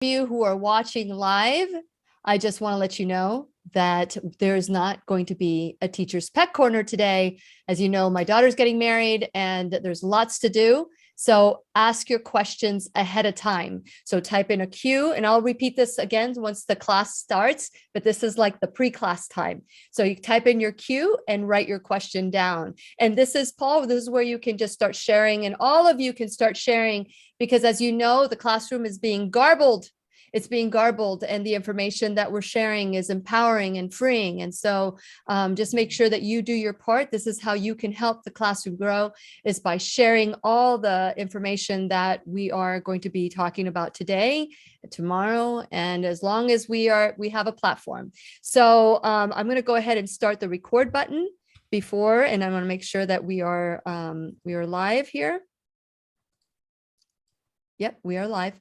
You who are watching live, I just want to let you know that there's not going to be a teacher's pet corner today. As you know, my daughter's getting married and there's lots to do. So ask your questions ahead of time. So type in a Q, and I'll repeat this again once the class starts, but this is like the pre-class time. So you type in your Q and write your question down. And this is Paul, this is where you can just start sharing, and all of you can start sharing, because as you know, the classroom is being garbled. It's being garbled, and the information that we're sharing is empowering and freeing. And so just make sure that you do your part. This is how you can help the classroom grow, is by sharing all the information that we are going to be talking about today, tomorrow, and as long as we have a platform. So I'm going to go ahead and start the record button before, and I want to make sure that we are live here. Yep, we are live.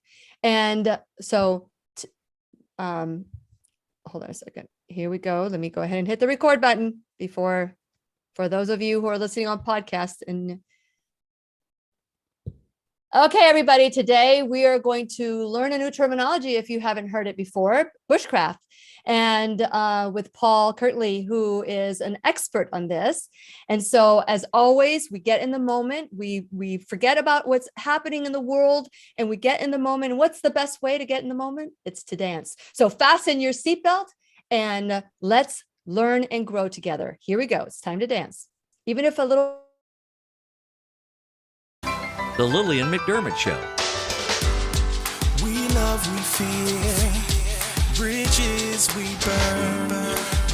And so, hold on a second. Here we go. Let me go ahead and hit the record button for those of you who are listening on podcast. And okay, everybody, today we are going to learn a new terminology if you haven't heard it before, bushcraft. And with Paul Kirtley, who is an expert on this. And so, as always, we get in the moment, we forget about what's happening in the world, and we get in the moment. What's the best way to get in the moment? It's to dance. So fasten your seatbelt and let's learn and grow together. Here we go. It's time to dance. Even if a little. The Lily and Mcdermott Show. We love, we fear, bridges we burn,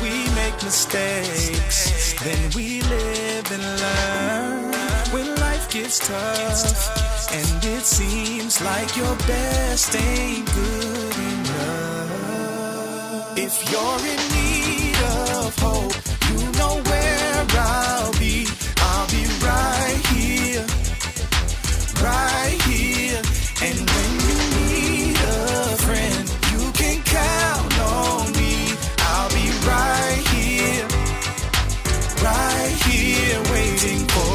we make mistakes, then we live and learn. When life gets tough and it seems like your best ain't good enough, if you're in need of hope, you know where I'll be right here. Right here, and when you need a friend, you can count on me. I'll be right here, waiting for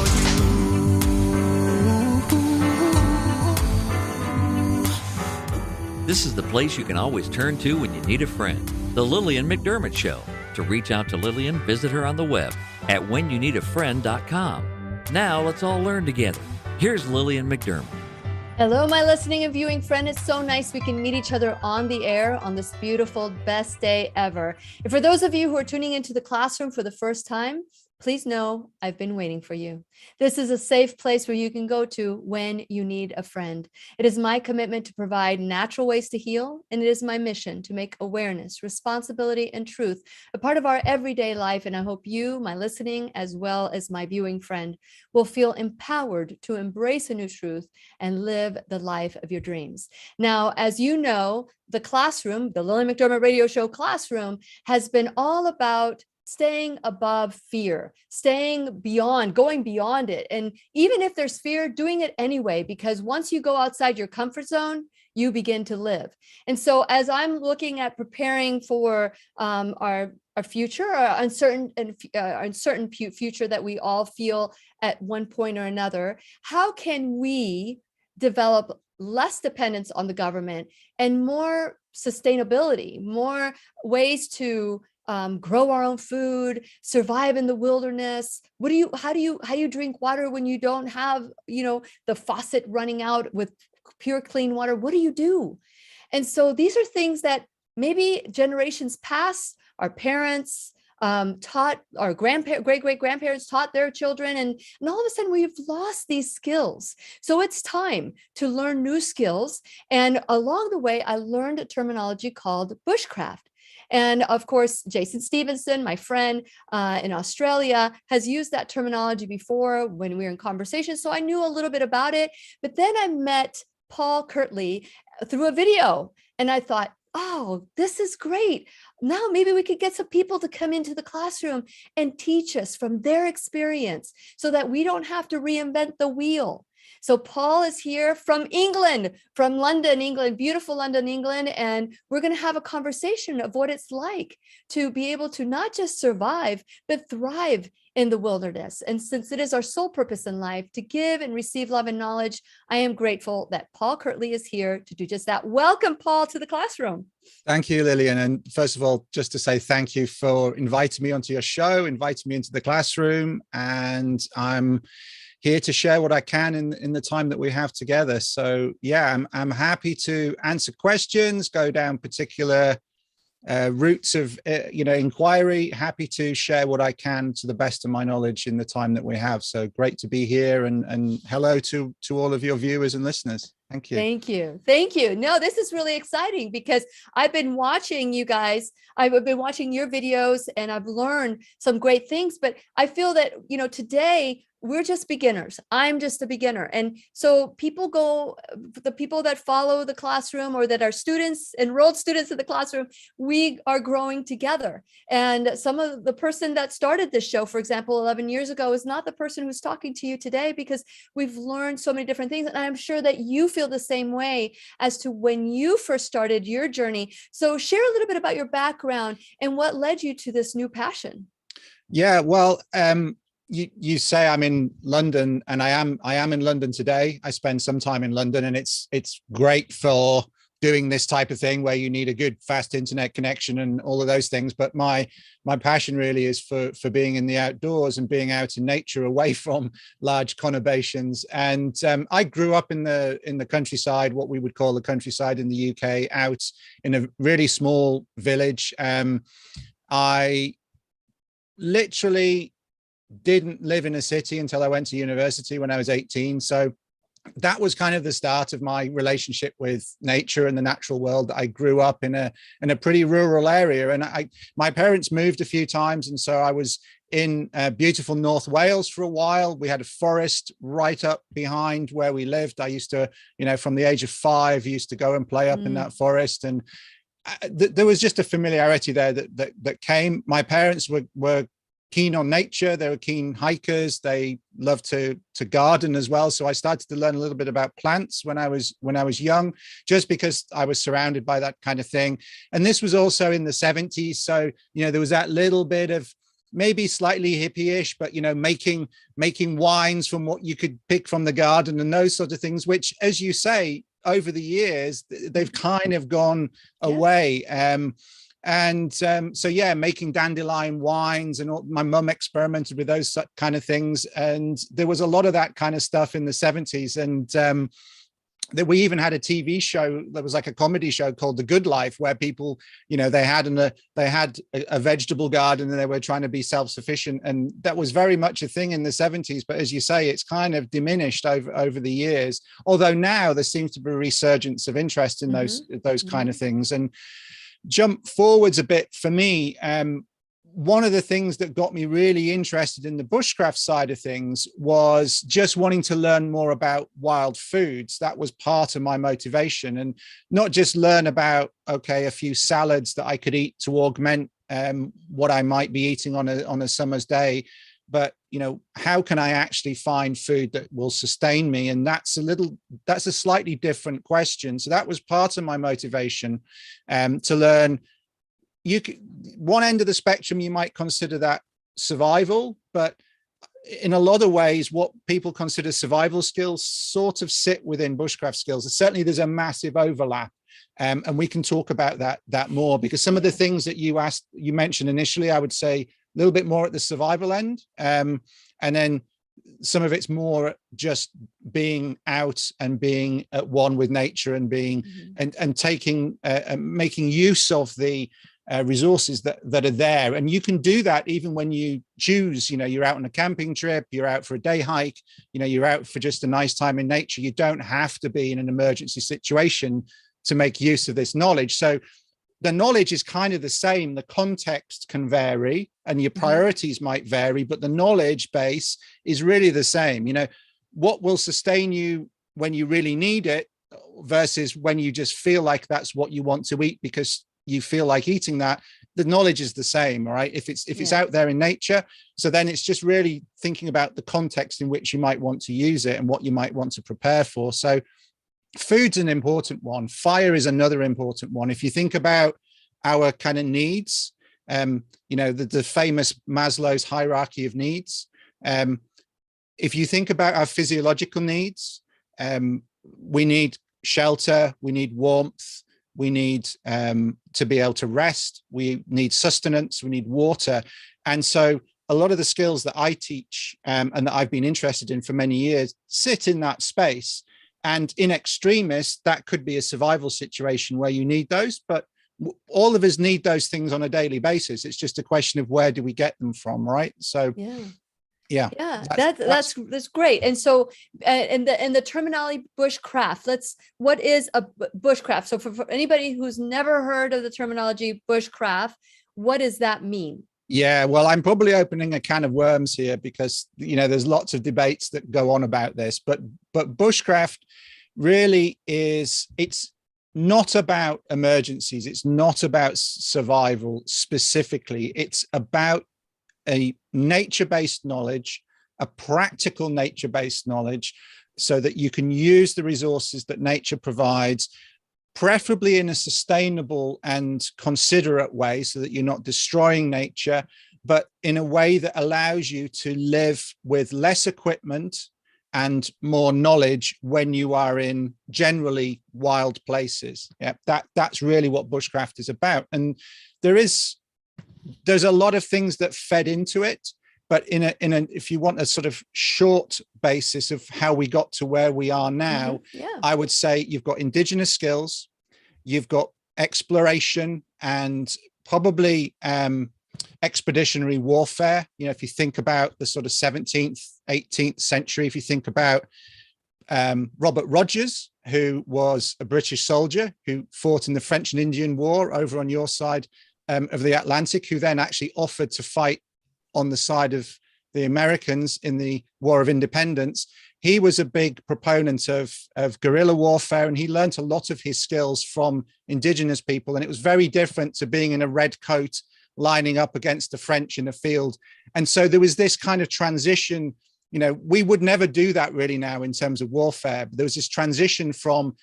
you. This is the place you can always turn to when you need a friend. The Lily and Mcdermott Show. To reach out to Lillian, visit her on the web at whenyouneedafriend.com. Now let's all learn together. Here's Lillian Mcdermott. Hello, my listening and viewing friend. It's so nice we can meet each other on the air on this beautiful, best day ever. And for those of you who are tuning into the classroom for the first time, please know I've been waiting for you. This is a safe place where you can go to when you need a friend. It is my commitment to provide natural ways to heal, and it is my mission to make awareness, responsibility, and truth a part of our everyday life. And I hope you, my listening, as well as my viewing friend, will feel empowered to embrace a new truth and live the life of your dreams. Now, as you know, the classroom, the Lily Mcdermott Radio Show classroom, has been all about staying above fear, staying beyond, going beyond it. And even if there's fear, doing it anyway, because once you go outside your comfort zone, you begin to live. And so as I'm looking at preparing for our future, or uncertain future that we all feel at one point or another, how can we develop less dependence on the government and more sustainability, more ways to grow our own food, survive in the wilderness? How do you drink water when you don't have, the faucet running out with pure clean water? What do you do? And so these are things that maybe generations past, our parents taught, our great-great-grandparents taught their children, and all of a sudden we've lost these skills. So it's time to learn new skills. And along the way, I learned a terminology called bushcraft. And of course, Jason Stevenson, my friend in Australia, has used that terminology before when we were in conversation. So I knew a little bit about it. But then I met Paul Kirtley through a video, and I thought, oh, this is great. Now maybe we could get some people to come into the classroom and teach us from their experience so that we don't have to reinvent the wheel. So Paul is here from England, from London, England, beautiful London, England. And we're going to have a conversation of what it's like to be able to not just survive, but thrive in the wilderness. And since it is our sole purpose in life to give and receive love and knowledge, I am grateful that Paul Kirtley is here to do just that. Welcome, Paul, to the classroom. Thank you, Lillian. And first of all, just to say thank you for inviting me onto your show, inviting me into the classroom. And I'm here to share what I can in the time that we have together. So yeah, I'm happy to answer questions, go down particular routes of inquiry. Happy to share what I can to the best of my knowledge in the time that we have. So great to be here, and hello to all of your viewers and listeners. Thank you. Thank you. Thank you. No, this is really exciting because I've been watching you guys. I've been watching your videos and I've learned some great things, but I feel that, today we're just beginners. I'm just a beginner. And so the people that follow the classroom or that are students, enrolled students in the classroom, we are growing together. And some of the person that started this show, for example, 11 years ago, is not the person who's talking to you today, because we've learned so many different things. And I'm sure that you feel the same way as to when you first started your journey. So share a little bit about your background and what led you to this new passion. Yeah, well, you say I'm in London, and I am in London today. I spend some time in London, and it's great for doing this type of thing where you need a good fast internet connection and all of those things. But my passion really is for being in the outdoors and being out in nature, away from large conurbations. And I grew up in the countryside, what we would call the countryside in the UK, out in a really small village. I literally didn't live in a city until I went to university when I was 18. So that was kind of the start of my relationship with nature and the natural world. I grew up in a pretty rural area, and my parents moved a few times. And so I was in beautiful North Wales for a while. We had a forest right up behind where we lived. I used to, from the age of 5, used to go and play up in that forest. And there was just a familiarity there that came. My parents were keen on nature. They were keen hikers. They loved to garden as well. So I started to learn a little bit about plants when I was young, just because I was surrounded by that kind of thing. And this was also in the 70s. So, there was that little bit of maybe slightly hippie-ish, but, making wines from what you could pick from the garden and those sort of things, which, as you say, over the years, they've kind of gone away. So yeah, making dandelion wines, and my mum experimented with those kind of things, and there was a lot of that kind of stuff in the 70s. And that we even had a TV show that was like a comedy show called The Good Life, where people, they had a vegetable garden and they were trying to be self-sufficient, and that was very much a thing in the 70s. But as you say, it's kind of diminished over the years, although now there seems to be a resurgence of interest in those kind of things. And jump forwards a bit for me, one of the things that got me really interested in the bushcraft side of things was just wanting to learn more about wild foods. That was part of my motivation, and not just learn about, a few salads that I could eat to augment what I might be eating on a summer's day, but how can I actually find food that will sustain me? And that's a slightly different question. So that was part of my motivation, to learn. One end of the spectrum, you might consider that survival, but in a lot of ways, what people consider survival skills sort of sit within bushcraft skills. Certainly there's a massive overlap. And we can talk about that more, because some of the things that you mentioned initially, I would say a little bit more at the survival end. And then some of it's more just being out and being at one with nature, and being and taking making use of the resources that are there. And you can do that even when you choose, you're out on a camping trip, you're out for a day hike, you're out for just a nice time in nature. You don't have to be in an emergency situation to make use of this knowledge. So the knowledge is kind of the same. The context can vary and your priorities might vary, but the knowledge base is really the same. What will sustain you when you really need it versus when you just feel like that's what you want to eat because you feel like eating that, the knowledge is the same. All right. If it's out there in nature. So then it's just really thinking about the context in which you might want to use it and what you might want to prepare for. So food's an important one. Fire is another important one. If you think about our kind of needs, The famous Maslow's hierarchy of needs. If you think about our physiological needs, we need shelter, we need warmth, we need to be able to rest, we need sustenance, we need water. And so a lot of the skills that I teach and that I've been interested in for many years sit in that space. And in extremis, that could be a survival situation where you need those, but all of us need those things on a daily basis. It's just a question of where do we get them from, right? So yeah, that's great. And so in the terminology bushcraft, what is a bushcraft? So for anybody who's never heard of the terminology bushcraft, what does that mean? Yeah, well, I'm probably opening a can of worms here because, there's lots of debates that go on about this, but bushcraft really it's not about emergencies. It's not about survival specifically. It's about a nature-based knowledge, a practical nature-based knowledge, so that you can use the resources that nature provides, preferably in a sustainable and considerate way, so that you're not destroying nature, but in a way that allows you to live with less equipment and more knowledge when you are in generally wild places. Yeah, that's really what bushcraft is about. And there's a lot of things that fed into it, but if you want a sort of short basis of how we got to where we are now, I would say you've got indigenous skills, you've got exploration, and probably expeditionary warfare. If you think about the sort of 17th, 18th century, if you think about Robert Rogers, who was a British soldier who fought in the French and Indian War over on your side of the Atlantic, who then actually offered to fight on the side of the Americans in the War of Independence. He was a big proponent of guerrilla warfare, and he learned a lot of his skills from indigenous people. And it was very different to being in a red coat lining up against the French in a field. And so there was this kind of transition. We would never do that really now in terms of warfare. But there was this transition from,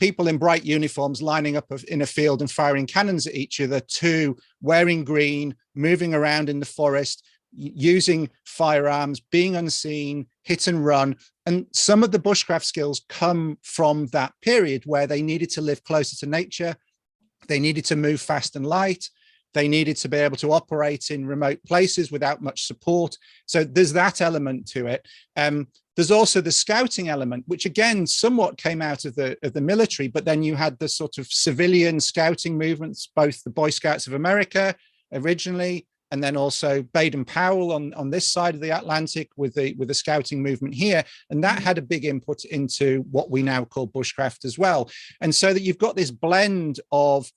people in bright uniforms lining up in a field and firing cannons at each other, to wearing green, moving around in the forest, using firearms, being unseen, hit and run. And some of the bushcraft skills come from that period where they needed to live closer to nature. They needed to move fast and light. They needed to be able to operate in remote places without much support. So there's that element to it. There's also the scouting element, which again, somewhat came out of the military, but then you had the sort of civilian scouting movements, both the Boy Scouts of America originally, and then also Baden-Powell on this side of the Atlantic with the scouting movement here. And that had a big input into what we now call bushcraft as well. And so that you've got this blend of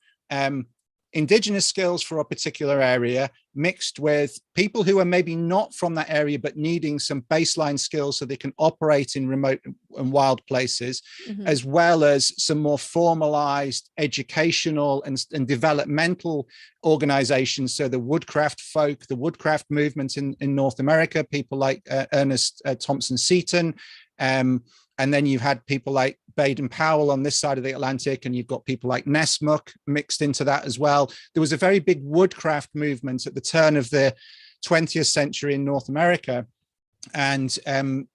indigenous skills for a particular area mixed with people who are maybe not from that area, but needing some baseline skills so they can operate in remote and wild places, as well as some more formalized educational and developmental organizations. So the woodcraft folk, the woodcraft movement in North America, people like Ernest Thompson Seton, and then you've had people like Baden-Powell on this side of the Atlantic, and you've got people like Nessmuk mixed into that as well. There was a very big woodcraft movement at the turn of the 20th century in North America, and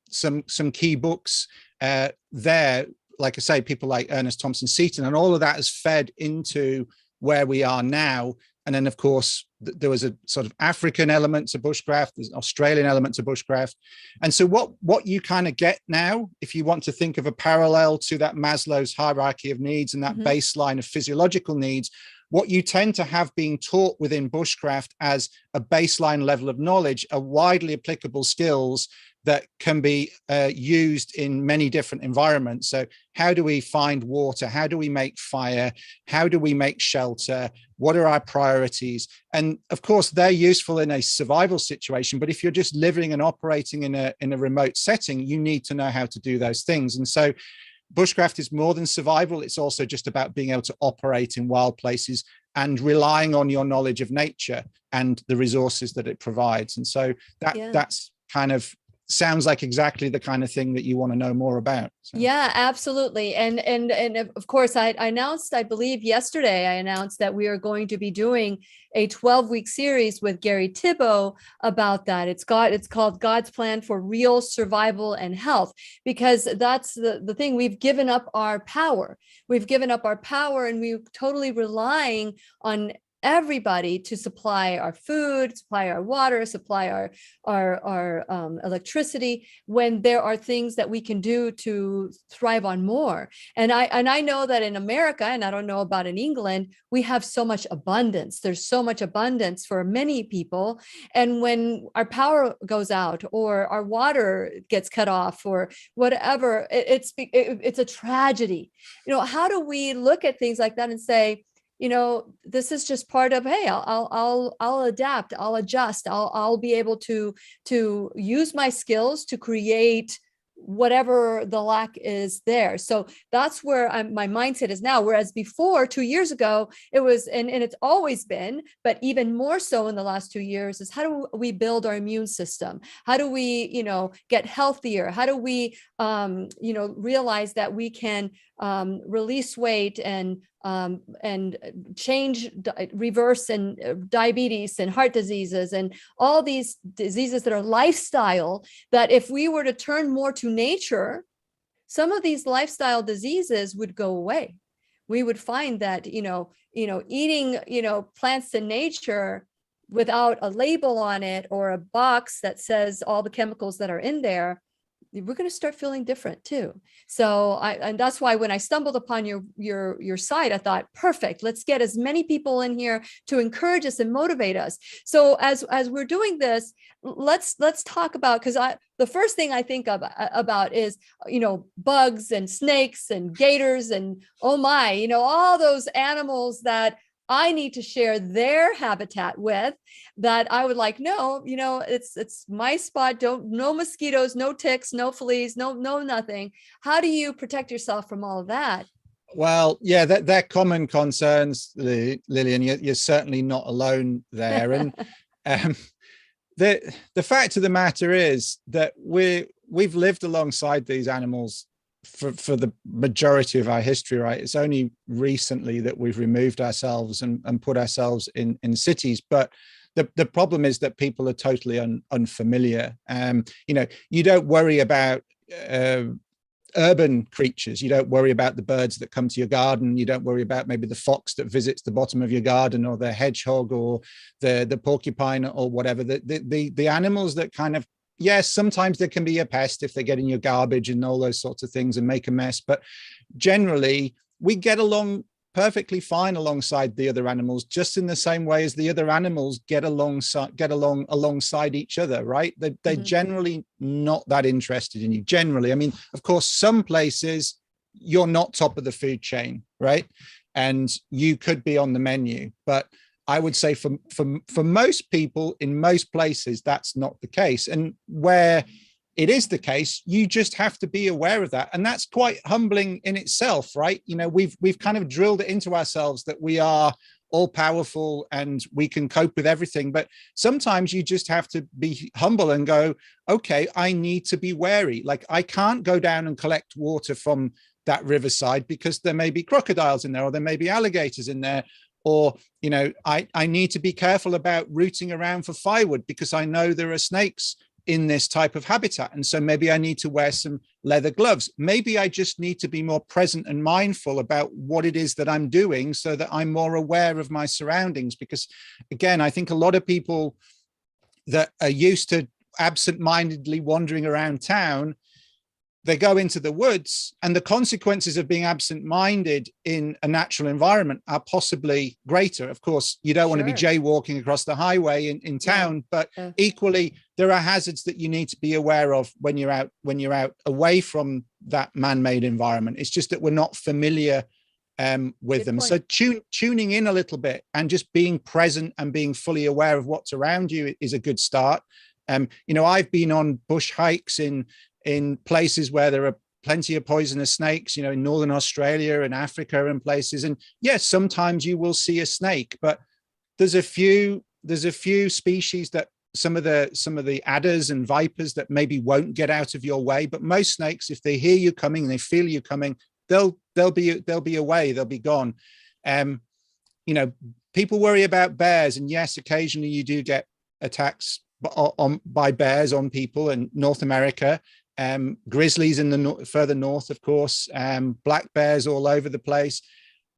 some key books there, like I say, people like Ernest Thompson Seton, and all of that has fed into where we are now. And then, of course, there was a sort of African element to bushcraft, there's an Australian element to bushcraft. And so what you kind of get now, if you want to think of a parallel to that Maslow's hierarchy of needs and that baseline of physiological needs, what you tend to have being taught within bushcraft as a baseline level of knowledge are widely applicable skills that can be used in many different environments. So how do we find water? How do we make fire? How do we make shelter? What are our priorities? And of course, they're useful in a survival situation, but if you're just living and operating in a remote setting, you need to know how to do those things. And so bushcraft is more than survival. It's also just about being able to operate in wild places and relying on your knowledge of nature and the resources that it provides. And so that's kind of sounds like exactly the kind of thing that you want to know more about. So. Yeah, absolutely. And of course, I announced, I believe yesterday, I announced that we are going to be doing a 12-week series with Gary Thibault about that. It's called God's Plan for Real Survival and Health, because that's the thing. We've given up our power. We've given up our power, and we're totally relying on everybody to supply our food, supply our water, supply our electricity, when there are things that we can do to thrive on more. And I know that in America, and I don't know about in England, we have so much abundance. There's so much abundance for many people. And when our power goes out or our water gets cut off or whatever, it's a tragedy. How do we look at things like that and say, this is just part of, hey, I'll adapt, I'll adjust, I'll be able to use my skills to create whatever the lack is there. So that's where my mindset is now. Whereas before, 2 years ago, it was, and it's always been, but even more so in the last 2 years, is how do we build our immune system? How do we, get healthier? How do we, realize that we can release weight and change, reverse and diabetes and heart diseases and all these diseases that are lifestyle, that if we were to turn more to nature, some of these lifestyle diseases would go away. We would find that, eating, plants in nature without a label on it or a box that says all the chemicals that are in there, we're going to start feeling different too. So and that's why when I stumbled upon your site, I thought, perfect, let's get as many people in here to encourage us and motivate us. So as we're doing this, let's talk about, because the first thing I think about is, bugs and snakes and gators and, oh my, all those animals that I need to share their habitat with, that I would like, no, it's my spot. No mosquitoes, no ticks, no fleas, no nothing. How do you protect yourself from all of that? Well, yeah, they're common concerns, Lillian. You're certainly not alone there. And the fact of the matter is that we've lived alongside these animals for the majority of our history, right? It's only recently that we've removed ourselves and put ourselves in cities. But the problem is that people are totally unfamiliar. You don't worry about urban creatures. You don't worry about the birds that come to your garden. You don't worry about maybe the fox that visits the bottom of your garden, or the hedgehog, or the porcupine, or whatever. The animals that kind of, yes, sometimes there can be a pest if they get in your garbage and all those sorts of things and make a mess. But generally, we get along perfectly fine alongside the other animals, just in the same way as the other animals get along alongside each other, right? They're generally not that interested in you. Generally, I mean, of course, some places you're not top of the food chain, right? And you could be on the menu, but I would say for most people in most places, that's not the case. And where it is the case, you just have to be aware of that. And that's quite humbling in itself, right? We've kind of drilled it into ourselves that we are all powerful and we can cope with everything. But sometimes you just have to be humble and go, okay, I need to be wary. Like, I can't go down and collect water from that riverside because there may be crocodiles in there, or there may be alligators in there. Or, I need to be careful about rooting around for firewood because I know there are snakes in this type of habitat. And so maybe I need to wear some leather gloves. Maybe I just need to be more present and mindful about what it is that I'm doing so that I'm more aware of my surroundings. Because again, I think a lot of people that are used to absent-mindedly wandering around town, they go into the woods, and the consequences of being absent-minded in a natural environment are possibly greater. Of course, you don't want to be jaywalking across the highway in town, but equally, there are hazards that you need to be aware of when you're out away from that man-made environment. It's just that we're not familiar with them. So tuning in a little bit and just being present and being fully aware of what's around you is a good start. I've been on bush hikes in places where there are plenty of poisonous snakes, in Northern Australia and Africa and places. And yes, sometimes you will see a snake, but there's a few species that some of the adders and vipers that maybe won't get out of your way. But most snakes, if they hear you coming and they feel you coming, they'll be away, they'll be gone. You know, people worry about bears, and yes, occasionally you do get attacks by bears on people in North America. Grizzlies in the further north, of course, black bears all over the place.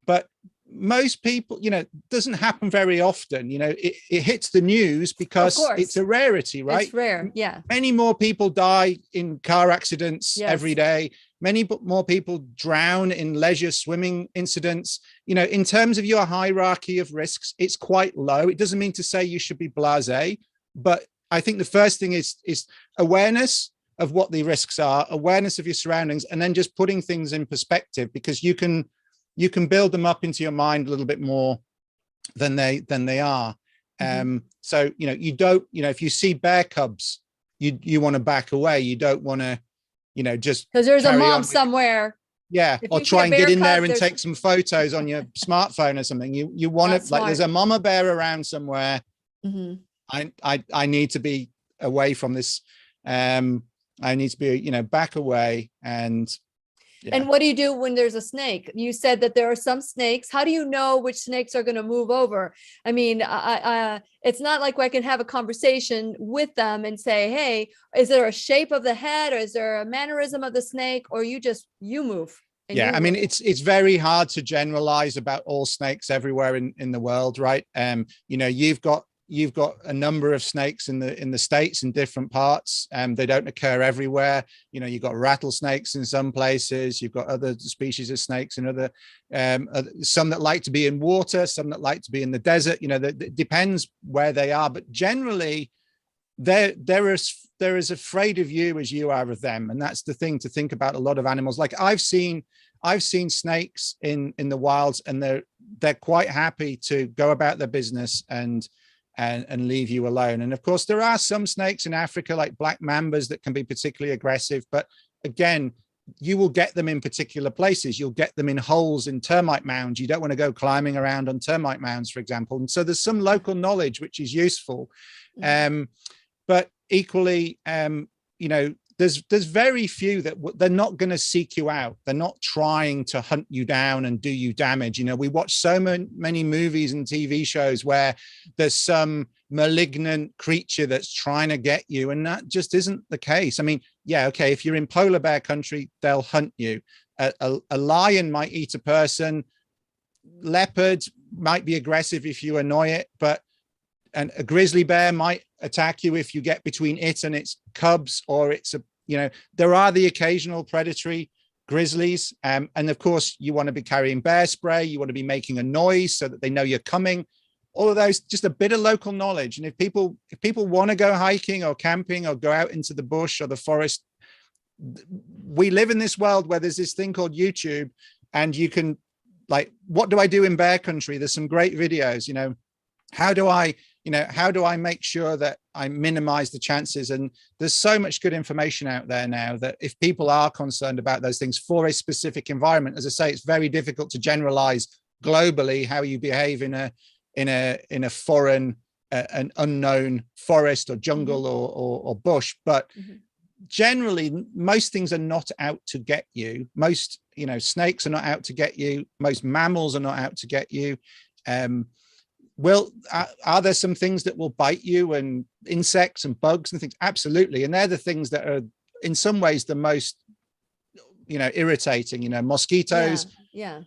But most people, you know, doesn't happen very often. You know, it hits the news because it's a rarity, right? It's rare. Yeah. Many more people die in car accidents Yes. every day. Many more people drown in leisure swimming incidents. You know, in terms of your hierarchy of risks, it's quite low. It doesn't mean to say you should be blasé, but I think the first thing is awareness of what the risks are, awareness of your surroundings, and then just putting things in perspective, because you can build them up into your mind a little bit more than they are. So, you know, you don't, you know, if you see bear cubs, you want to back away. You don't want to, you know, just Because there's a carry mom on somewhere. Yeah, If or you try see a and get bear in there cub, and there's- take some photos on your smartphone or something. You want That's to, like, there's smart. a mama bear around somewhere. Mhm. I need to be away from this. I need to be, you know, back away. And yeah. And what do you do when there's a snake? You said that there are some snakes. How do you know which snakes are going to move over? I mean, it's not like I can have a conversation with them and say, hey, is there a shape of the head, or is there a mannerism of the snake, or you move? Yeah, I mean, it's very hard to generalize about all snakes everywhere in the world, right? You know, you've got a number of snakes in the States in different parts. They don't occur everywhere. You know, you've got rattlesnakes in some places. You've got other species of snakes in other, some that like to be in water, some that like to be in the desert. You know, that depends where they are. But generally, they're as afraid of you as you are of them. And that's the thing to think about. A lot of animals, like I've seen snakes in the wilds, and they're quite happy to go about their business and leave you alone. And of course, there are some snakes in Africa, like black mambas, that can be particularly aggressive. But again, you will get them in particular places. You'll get them in holes in termite mounds. You don't want to go climbing around on termite mounds, for example. And so there's some local knowledge which is useful. But equally, you know, there's very few that they're not going to seek you out. They're not trying to hunt you down and do you damage. You know, we watch so many movies and TV shows where there's some malignant creature that's trying to get you, and that just isn't the case. I mean, yeah, okay, if you're in polar bear country, they'll hunt you. A lion might eat a person. Leopard might be aggressive if you annoy it, and a grizzly bear might attack you if you get between it and its cubs, or you know, there are the occasional predatory grizzlies. And of course, you want to be carrying bear spray. You want to be making a noise so that they know you're coming. All of those, just a bit of local knowledge. And if people want to go hiking or camping or go out into the bush or the forest, we live in this world where there's this thing called YouTube, and you can, like, what do I do in bear country? There's some great videos, you know, how do I make sure that I minimize the chances? And there's so much good information out there now that if people are concerned about those things for a specific environment, as I say, it's very difficult to generalize globally how you behave in a foreign, an unknown forest or jungle or bush. But generally, most things are not out to get you. Most, you know, snakes are not out to get you. Most mammals are not out to get you. Are there some things that will bite you, and insects and bugs and things? Absolutely. And they're the things that are in some ways the most, you know, irritating. You know, mosquitoes. Yeah.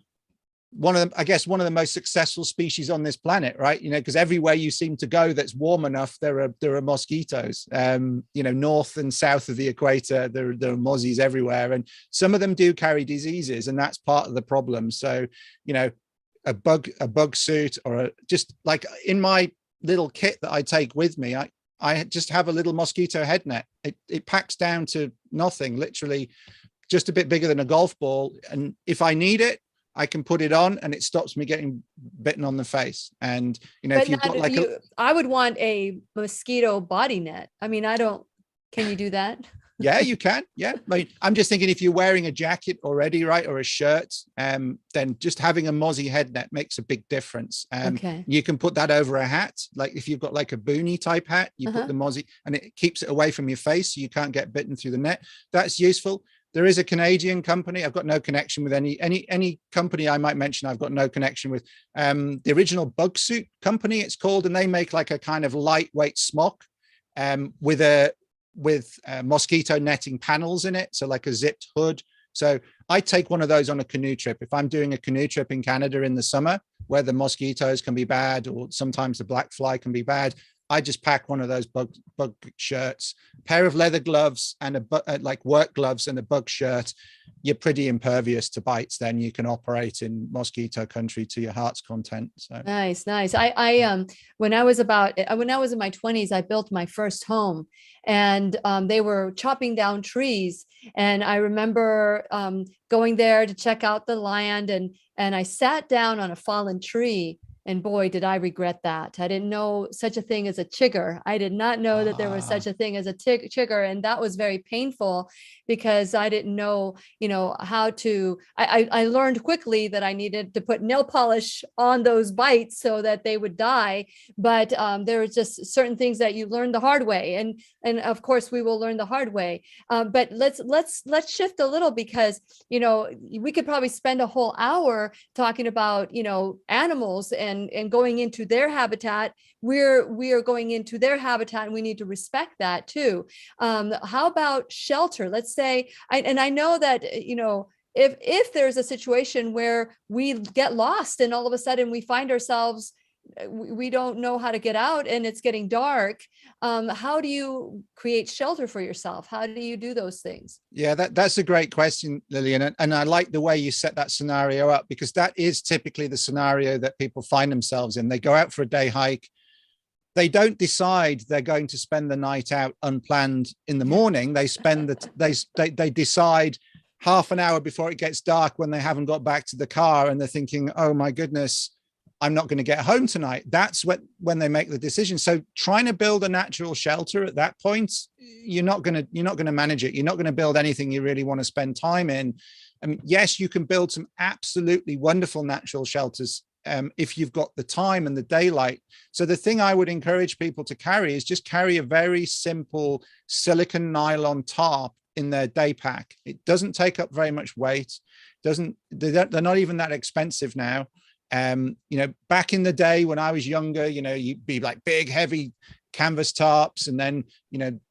One of the most successful species on this planet, right? You know, because everywhere you seem to go that's warm enough, there are mosquitoes. You know, north and south of the equator, there are mozzies everywhere, and some of them do carry diseases, and that's part of the problem. So, you know, a bug suit, or just like in my little kit that I take with me, I just have a little mosquito head net. It packs down to nothing, literally just a bit bigger than a golf ball. And if I need it, I can put it on, and it stops me getting bitten on the face. And, you know, But if you've got like I would want a mosquito body net. I mean, can you do that? Yeah, you can. Yeah. Like, I'm just thinking if you're wearing a jacket already, right, or a shirt, then just having a mozzie head net makes a big difference. Okay. You can put that over a hat. Like if you've got like a boonie type hat, you put the mozzie and it keeps it away from your face so you can't get bitten through the net. That's useful. There is a Canadian company. I've got no connection with any company I might mention. I've got no connection with the original Bug Suit company, it's called, and they make like a kind of lightweight smock with mosquito netting panels in it, so like a zipped hood. So I take one of those on a canoe trip. If I'm doing a canoe trip in Canada in the summer where the mosquitoes can be bad or sometimes the black fly can be bad, I just pack one of those bug shirts, a pair of leather gloves and like work gloves and a bug shirt. You're pretty impervious to bites. Then you can operate in mosquito country to your heart's content. So nice. I when I was in my 20s, I built my first home, and they were chopping down trees. And I remember going there to check out the land, and I sat down on a fallen tree. And boy, did I regret that. I didn't know such a thing as a chigger. I did not know that there was such a thing as a chigger. And that was very painful because I didn't know, how to, I learned quickly that I needed to put nail polish on those bites so that they would die. But there were just certain things that you learn the hard way. And of course we will learn the hard way. But let's shift a little because, we could probably spend a whole hour talking about, animals and going into their habitat. We are going into their habitat, and we need to respect that too. How about shelter? Let's say, I know that, if there's a situation where we get lost and all of a sudden we find ourselves, we don't know how to get out and it's getting dark. How do you create shelter for yourself? How do you do those things? Yeah, that's a great question, Lillian. And I like the way you set that scenario up, because that is typically the scenario that people find themselves in. They go out for a day hike. They don't decide they're going to spend the night out unplanned in the morning. They they decide half an hour before it gets dark when they haven't got back to the car, and they're thinking, oh my goodness, I'm not going to get home tonight. That's when they make the decision. So trying to build a natural shelter at that point, you're not going to manage it. You're not going to build anything you really want to spend time in. I mean, yes, you can build some absolutely wonderful natural shelters if you've got the time and the daylight. So the thing I would encourage people to carry is just carry a very simple silicone nylon tarp in their day pack. It doesn't take up very much weight. They're not even that expensive now. Back in the day when I was younger, you'd be like big, heavy canvas tarps. And then,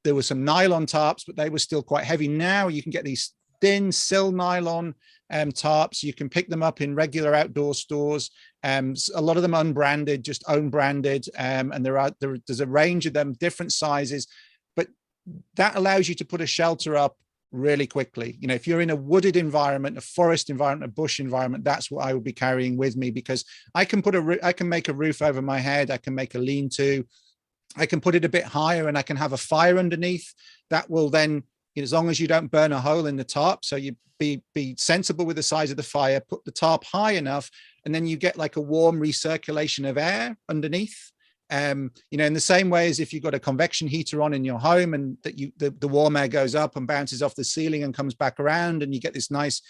there were some nylon tarps, but they were still quite heavy. Now you can get these thin sill nylon tarps. You can pick them up in regular outdoor stores. A lot of them unbranded, just own branded. And there's a range of them, different sizes, but that allows you to put a shelter up really quickly. If you're in a wooded environment, a forest environment, a bush environment, that's what I would be carrying with me, because I can make a roof over my head. I can make a lean-to. I can put it a bit higher, and I can have a fire underneath. That will then, as long as you don't burn a hole in the tarp, so you be sensible with the size of the fire, put the tarp high enough, and then you get like a warm recirculation of air underneath. In the same way as if you've got a convection heater on in your home, and that the warm air goes up and bounces off the ceiling and comes back around, and you get this nice,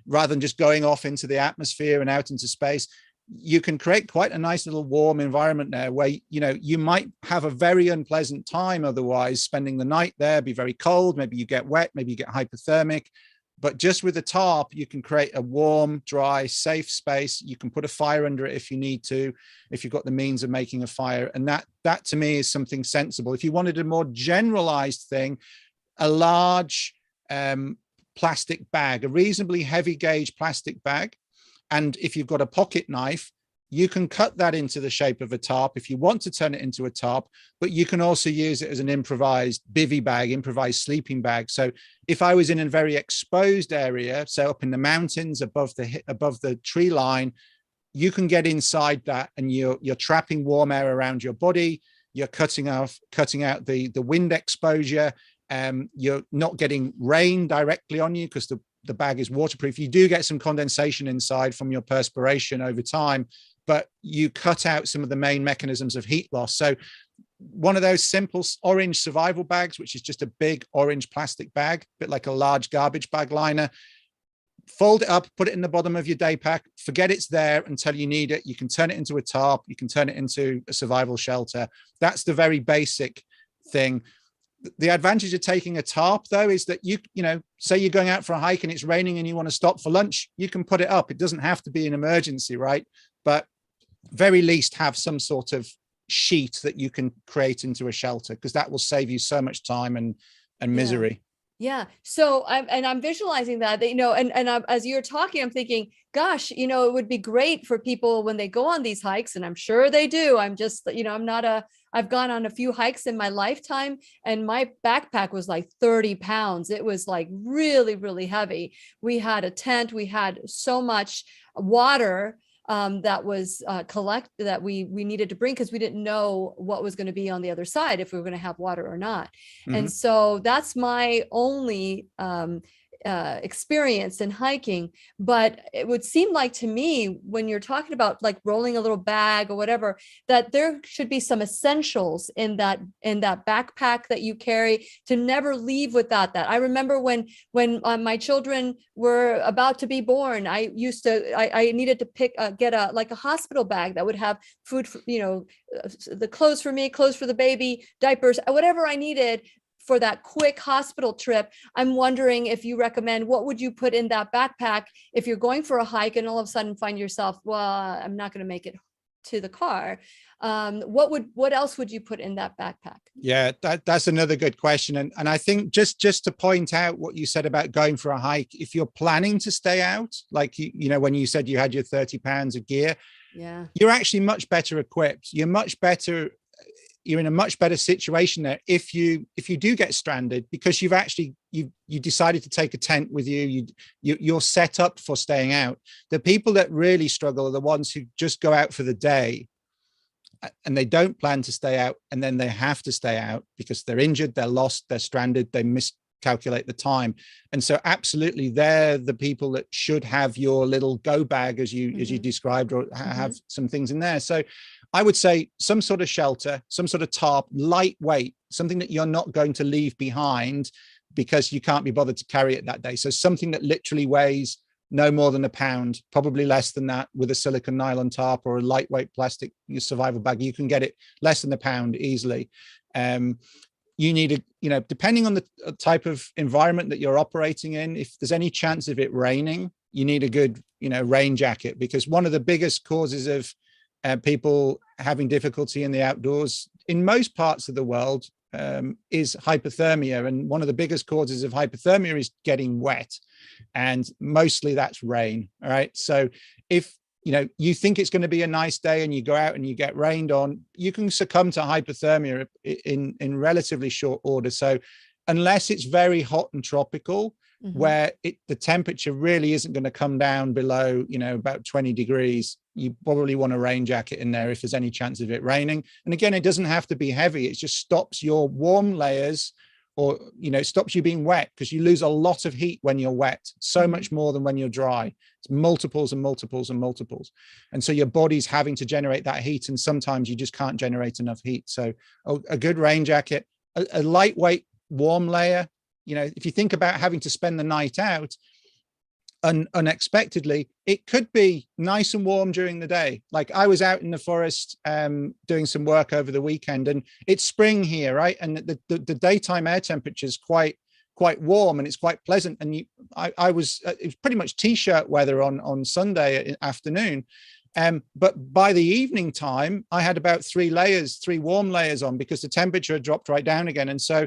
rather than just going off into the atmosphere and out into space, you can create quite a nice little warm environment there where, you might have a very unpleasant time otherwise spending the night there, be very cold, maybe you get wet, maybe you get hypothermic. But just with a tarp, you can create a warm, dry, safe space. You can put a fire under it if you need to, if you've got the means of making a fire. And that to me is something sensible. If you wanted a more generalized thing, a large plastic bag, a reasonably heavy gauge plastic bag. And if you've got a pocket knife, you can cut that into the shape of a tarp if you want to turn it into a tarp, but you can also use it as an improvised bivy bag, improvised sleeping bag. So if I was in a very exposed area, so up in the mountains above the tree line, you can get inside that, and you're trapping warm air around your body. You're cutting out the wind exposure. You're not getting rain directly on you because the bag is waterproof. You do get some condensation inside from your perspiration over time, but you cut out some of the main mechanisms of heat loss. So one of those simple orange survival bags, which is just a big orange plastic bag, a bit like a large garbage bag liner. Fold it up, put it in the bottom of your day pack, forget it's there until you need it. You can turn it into a tarp, you can turn it into a survival shelter. That's the very basic thing. The advantage of taking a tarp, though, is that you know, say you're going out for a hike and it's raining and you want to stop for lunch, you can put it up. It doesn't have to be an emergency, right? But very least have some sort of sheet that you can create into a shelter, because that will save you so much time and misery. Yeah. So I'm visualizing that, you know, and as you're talking, I'm thinking, gosh, you know, it would be great for people when they go on these hikes, and I'm sure they do. I'm just, you know, I've gone on a few hikes in my lifetime, and my backpack was like 30 pounds. It was like really, really heavy. We had a tent, we had so much water that was that we needed to bring, because we didn't know what was going to be on the other side, if we were going to have water or not. Mm-hmm. And so that's my only experience in hiking. But it would seem like to me, when you're talking about like rolling a little bag or whatever, that there should be some essentials in that backpack that you carry, to never leave without that. I remember when my children were about to be born, I needed to get a hospital bag that would have food for, you know, the clothes for me, clothes for the baby, diapers, whatever I needed for that quick hospital trip. I'm wondering if you recommend, what would you put in that backpack if you're going for a hike and all of a sudden find yourself, well, I'm not going to make it to the car. What else would you put in that backpack? Yeah, that's another good question. And I think just to point out what you said about going for a hike, if you're planning to stay out, like, you know, when you said you had your 30 pounds of gear, yeah, you're actually much better equipped. You're in a much better situation there if you do get stranded, because you decided to take a tent with you. You're set up for staying out. The people that really struggle are the ones who just go out for the day and they don't plan to stay out, and then they have to stay out because they're injured, they're lost, they're stranded, they miscalculate the time. And so absolutely, they're the people that should have your little go bag, as you described, or have some things in there. So I would say some sort of shelter, some sort of tarp, lightweight, something that you're not going to leave behind because you can't be bothered to carry it that day. So something that literally weighs no more than a pound, probably less than that, with a silicone nylon tarp or a lightweight plastic survival bag. You can get it less than a pound easily. You need depending on the type of environment that you're operating in, if there's any chance of it raining, you need a good, rain jacket, because one of the biggest causes of people having difficulty in the outdoors in most parts of the world is hypothermia. And one of the biggest causes of hypothermia is getting wet. And mostly that's rain. All right. So if you think it's going to be a nice day and you go out and you get rained on, you can succumb to hypothermia in relatively short order. So unless it's very hot and tropical, where the temperature really isn't going to come down below, about 20 degrees, you probably want a rain jacket in there if there's any chance of it raining. And again, it doesn't have to be heavy. It just stops your warm layers, or, stops you being wet, because you lose a lot of heat when you're wet, so much more than when you're dry. It's multiples and multiples and multiples. And so your body's having to generate that heat, and sometimes you just can't generate enough heat. So a good rain jacket, a lightweight warm layer. If you think about having to spend the night out unexpectedly, it could be nice and warm during the day. Like I was out in the forest doing some work over the weekend, and it's spring here, right? And the daytime air temperature is quite warm, and it's quite pleasant. And it was pretty much t-shirt weather on Sunday afternoon. But by the evening time, I had about 3 warm layers on, because the temperature had dropped right down again. And so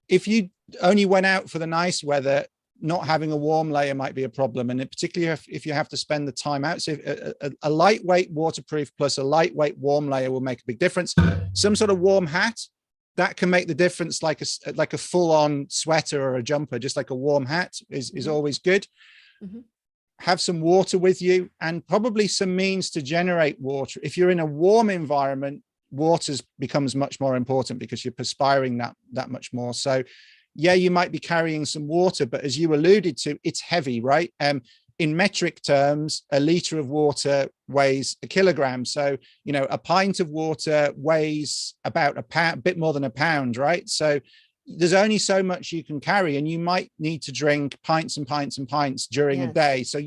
if you only went out for the nice weather, not having a warm layer might be a problem. And particularly if you have to spend the time out. So a lightweight waterproof plus a lightweight warm layer will make a big difference. Some sort of warm hat, that can make the difference, like a full-on sweater or a jumper. Just like a warm hat is always good. Have some water with you, and probably some means to generate water. If you're in a warm environment, water becomes much more important, because you're perspiring that much more. So yeah, you might be carrying some water, but as you alluded to, it's heavy, right? in metric terms, a liter of water weighs a kilogram. So, a pint of water weighs about a pound, bit more than a pound, right? So there's only so much you can carry, and you might need to drink pints and pints and pints during a day. So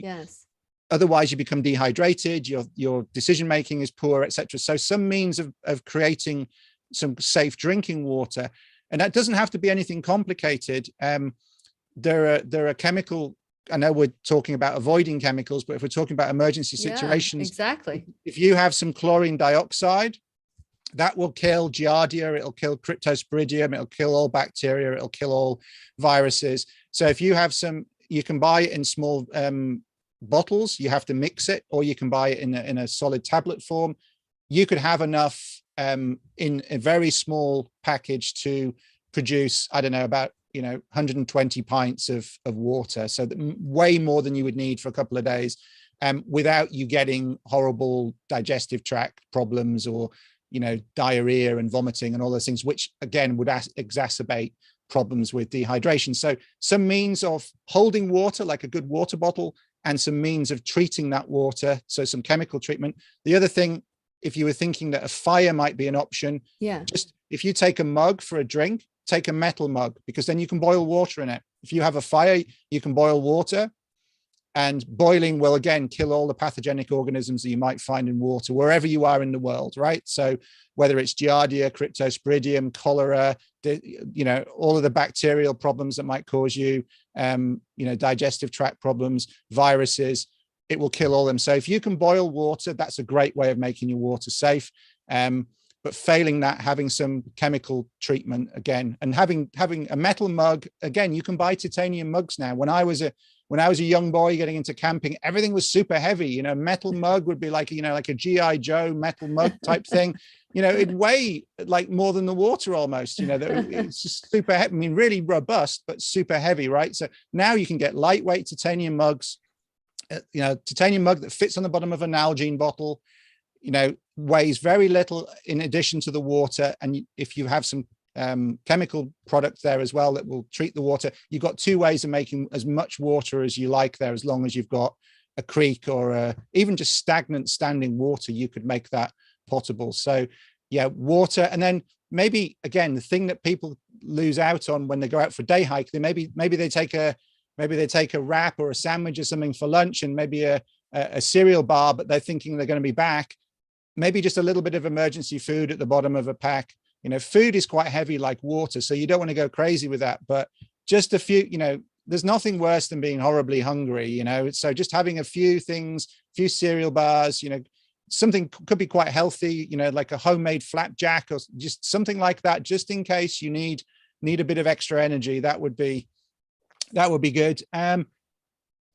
otherwise you become dehydrated, your decision making is poor, etc. So some means of creating some safe drinking water, and that doesn't have to be anything complicated. There are chemical, I know we're talking about avoiding chemicals, but if we're talking about emergency situations, exactly. If you have some chlorine dioxide, that will kill Giardia, it'll kill Cryptosporidium, it'll kill all bacteria, it'll kill all viruses. So if you have some, you can buy it in small bottles, you have to mix it, or you can buy it in a solid tablet form. You could have enough in a very small package to produce, I don't know, about 120 pints of water. So way more than you would need for a couple of days, without you getting horrible digestive tract problems or diarrhea and vomiting and all those things, which again would exacerbate problems with dehydration. So some means of holding water, like a good water bottle, and some means of treating that water, so some chemical treatment. The other thing, if you were thinking that a fire might be an option, just if you take a mug for a drink, take a metal mug, because then you can boil water in it. If you have a fire, you can boil water, and boiling will again kill all the pathogenic organisms that you might find in water wherever you are in the world, right? So whether it's Giardia, Cryptosporidium, cholera, all of the bacterial problems that might cause you, digestive tract problems, viruses, it will kill all them. So if you can boil water, that's a great way of making your water safe. But failing that, having some chemical treatment again, and having a metal mug, again, you can buy titanium mugs now. When I was a young boy getting into camping, everything was super heavy. Metal mug would be like a GI Joe metal mug type thing. It'd weigh like more than the water almost. It's just super heavy. I mean, really robust, but super heavy, right? So now you can get lightweight titanium mugs. Titanium mug that fits on the bottom of an Nalgene bottle. Weighs very little in addition to the water, and if you have some chemical product there as well that will treat the water, you've got two ways of making as much water as you like there, as long as you've got a creek or even just stagnant standing water, you could make that potable. So water. And then maybe again, the thing that people lose out on when they go out for a day hike, maybe they take a wrap or a sandwich or something for lunch, and maybe a cereal bar, but they're thinking they're going to be back. Maybe just a little bit of emergency food at the bottom of a pack. Food is quite heavy like water, so you don't want to go crazy with that, but just a few, there's nothing worse than being horribly hungry, so just having a few things, few cereal bars, something could be quite healthy, like a homemade flapjack or just something like that, just in case you need a bit of extra energy. That would be good.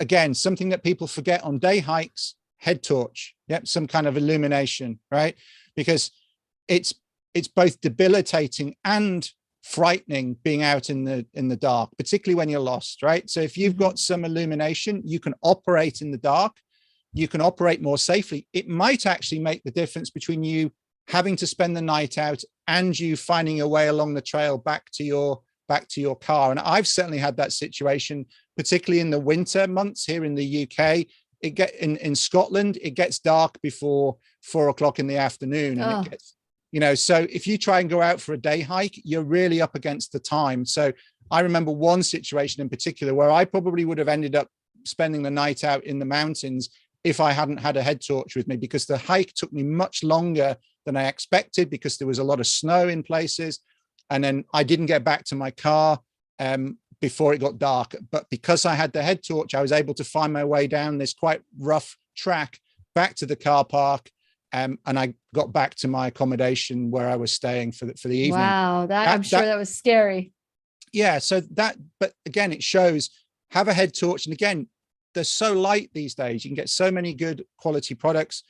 Again, something that people forget on day hikes, head torch. Yep, some kind of illumination, right? Because it's both debilitating and frightening being out in the dark, particularly when you're lost, right? So if you've got some illumination, you can operate in the dark, you can operate more safely. It might actually make the difference between you having to spend the night out and you finding a way along the trail back to your car. And I've certainly had that situation, particularly in the winter months here in the UK. In Scotland, it gets dark before 4 o'clock in the afternoon, and it gets, so if you try and go out for a day hike, you're really up against the time. So I remember one situation in particular where I probably would have ended up spending the night out in the mountains if I hadn't had a head torch with me, because the hike took me much longer than I expected because there was a lot of snow in places. And then I didn't get back to my car before it got dark. But because I had the head torch, I was able to find my way down this quite rough track back to the car park. And I got back to my accommodation where I was staying for the evening. Wow, I'm sure that was scary. Yeah, but again, it shows, have a head torch. And again, they're so light these days. You can get so many good quality products.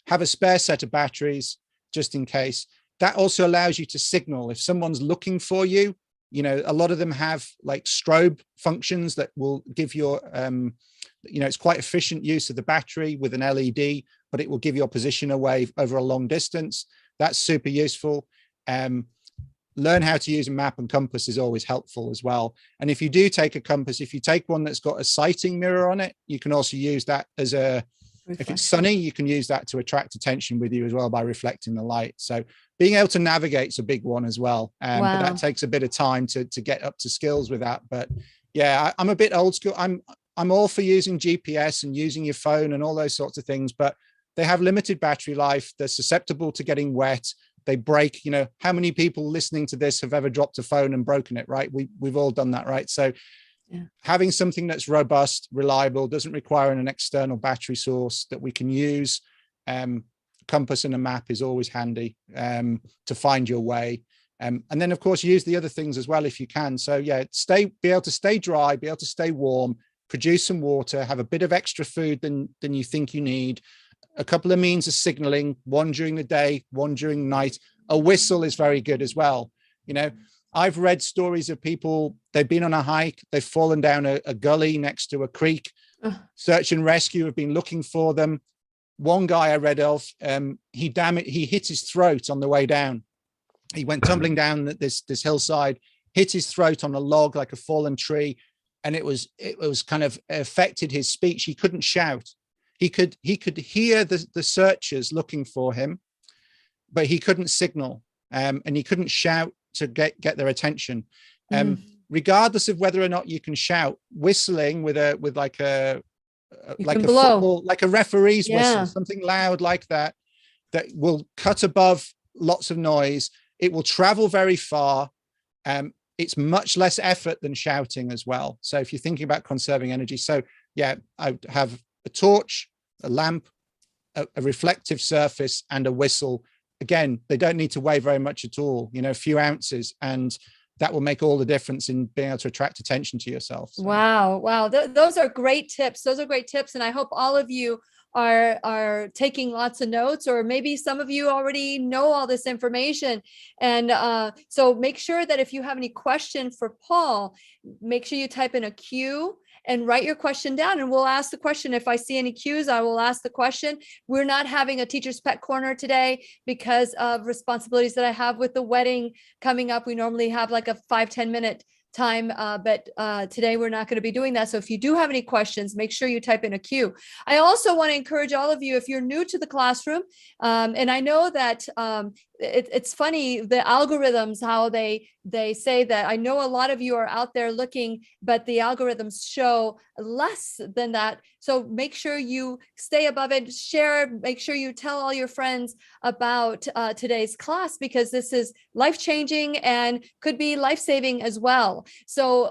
Have a spare set of batteries just in case. That also allows you to signal if someone's looking for you. A lot of them have like strobe functions that will give your, it's quite efficient use of the battery with an LED, but it will give your position away over a long distance. That's super useful. learn how to use a map and compass is always helpful as well. And if you do take a compass, if you take one that's got a sighting mirror on it, you can also use that as a, if it's sunny, you can use that to attract attention with you as well by reflecting the light. So being able to navigate is a big one as well. But that takes a bit of time to get up to skills with that. But yeah, I'm a bit old school. I'm all for using GPS and using your phone and all those sorts of things, but they have limited battery life. They're susceptible to getting wet. They break. You know, how many people listening to this have ever dropped a phone and broken it, right? We've all done that, right? So having something that's robust, reliable, doesn't require an external battery source that we can use. Compass and a map is always handy to find your way. And then of course use the other things as well if you can. So yeah, be able to stay dry, be able to stay warm, produce some water, have a bit of extra food than you think you need. A couple of means of signaling, one during the day, one during the night. A whistle is very good as well. You know, I've read stories of people, they've been on a hike, they've fallen down a gully next to a creek. Search and rescue have been looking for them. One guy I read of, he hit his throat on the way down. He went tumbling down this hillside, hit his throat on a log like a fallen tree, and it was kind of affected his speech. He couldn't shout. He could hear the searchers looking for him, but he couldn't signal, and he couldn't shout to get their attention. Regardless of whether or not you can shout, whistling with like a football, like a referee's whistle, something loud like that will cut above lots of noise. It will travel very far. It's much less effort than shouting as well. So if you're thinking about conserving energy, so yeah, I have a torch, a lamp, a reflective surface, and a whistle. Again, they don't need to weigh very much at all, you know, a few ounces, and that will make all the difference in being able to attract attention to yourself. So. Wow. Those are great tips. And I hope all of you are taking lots of notes, or maybe some of you already know all this information. And so make sure that if you have any question for Paul, make sure you type in a Q and write your question down, and we'll ask the question. If I see any cues, I will ask the question. We're not having a teacher's pet corner today because of responsibilities that I have with the wedding coming up. We normally have like a 5-10 minute time, but today we're not going to be doing that. So if you do have any questions, make sure you type in a Q. I also want to encourage all of you, if you're new to the classroom, and I know that it's funny, the algorithms, how they say that. I know a lot of you are out there looking, but the algorithms show less than that. So make sure you stay above it, share, make sure you tell all your friends about today's class, because this is life-changing and could be life-saving as well. So